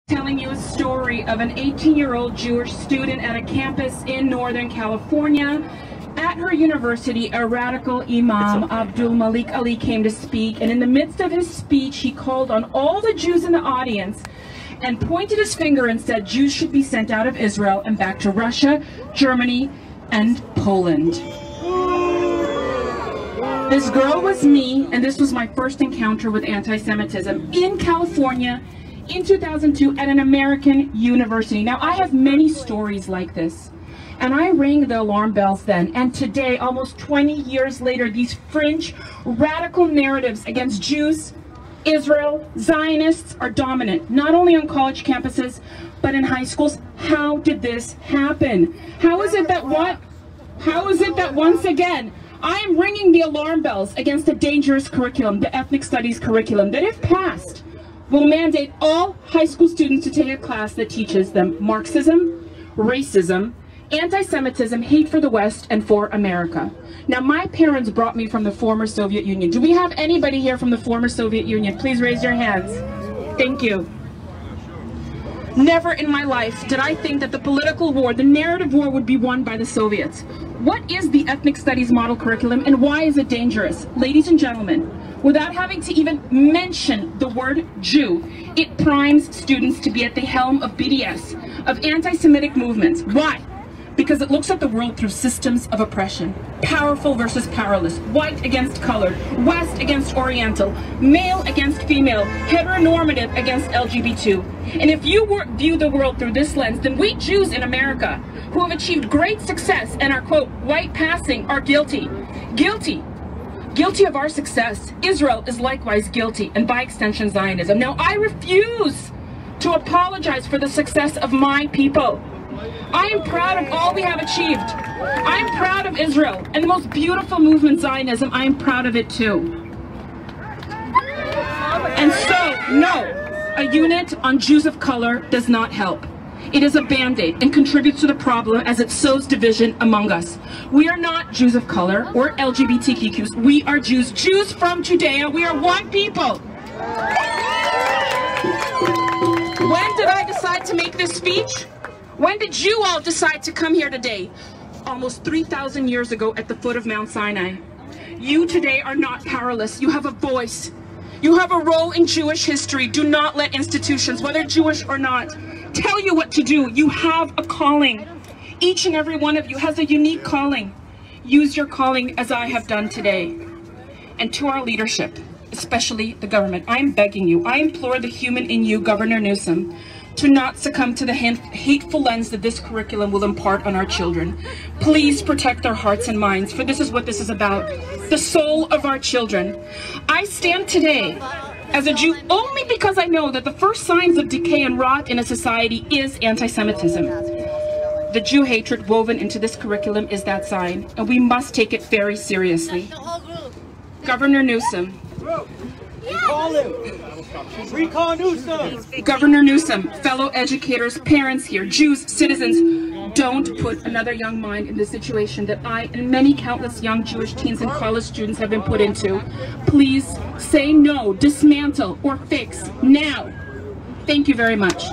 Telling you a story of an 18-year-old Jewish student at a campus in Northern California. At her university, a radical imam, Abdul Malik Ali, came to speak, and in the midst of his speech, he called on all the Jews in the audience and pointed his finger and said Jews should be sent out of Israel and back to Russia, Germany, and Poland. This girl was me, and this was my first encounter with anti-Semitism in California in 2002 at an American university. Now, I have many stories like this, and I rang the alarm bells then, and today, almost 20 years later, these fringe, radical narratives against Jews, Israel, Zionists are dominant, not only on college campuses, but in high schools. How did this happen? How is it that once again, I am ringing the alarm bells against a dangerous curriculum, the ethnic studies curriculum, that if passed, will mandate all high school students to take a class that teaches them Marxism, racism, anti-Semitism, hate for the West, and for America. Now, my parents brought me from the former Soviet Union. Do we have anybody here from the former Soviet Union? Please raise your hands. Thank you. Never in my life did I think that the political war, the narrative war, would be won by the Soviets. What is the ethnic studies model curriculum, and why is it dangerous? Ladies and gentlemen, without having to even mention the word Jew, it primes students to be at the helm of BDS, of anti-Semitic movements. Why? Because it looks at the world through systems of oppression. Powerful versus powerless, white against colored, West against Oriental, male against female, heteronormative against LGBT. And if you view the world through this lens, then we Jews in America, who have achieved great success and are, quote, white passing, are guilty. Guilty of our success. Israel is likewise guilty, and by extension Zionism. Now, I refuse to apologize for the success of my people. I am proud of all we have achieved. I am proud of Israel and the most beautiful movement, Zionism. I am proud of it too. And so, no, a unit on Jews of color does not help. It is a band-aid and contributes to the problem as it sows division among us. We are not Jews of color or LGBTQs. We are Jews. Jews from Judea. We are one people. When did I decide to make this speech? When did you all decide to come here today? Almost 3,000 years ago at the foot of Mount Sinai. You today are not powerless. You have a voice. You have a role in Jewish history. Do not let institutions, whether Jewish or not, tell you what to do. You have a calling. Each and every one of you has a unique calling. Use your calling as I have done today. And to our leadership, especially the government, I am begging you, I implore the human in you, Governor Newsom, to not succumb to the hateful lens that this curriculum will impart on our children. Please protect their hearts and minds, for this is what this is about, the soul of our children. I stand today as a Jew only because I know that the first signs of decay and rot in a society is anti-Semitism. The Jew hatred woven into this curriculum is that sign, and we must take it very seriously. Governor Newsom. Recall him. Recall Newsom. Governor Newsom, fellow educators, parents here, Jews, citizens, don't put another young mind in the situation that I and many countless young Jewish teens and college students have been put into. Please say no, dismantle, or fix now. Thank you very much.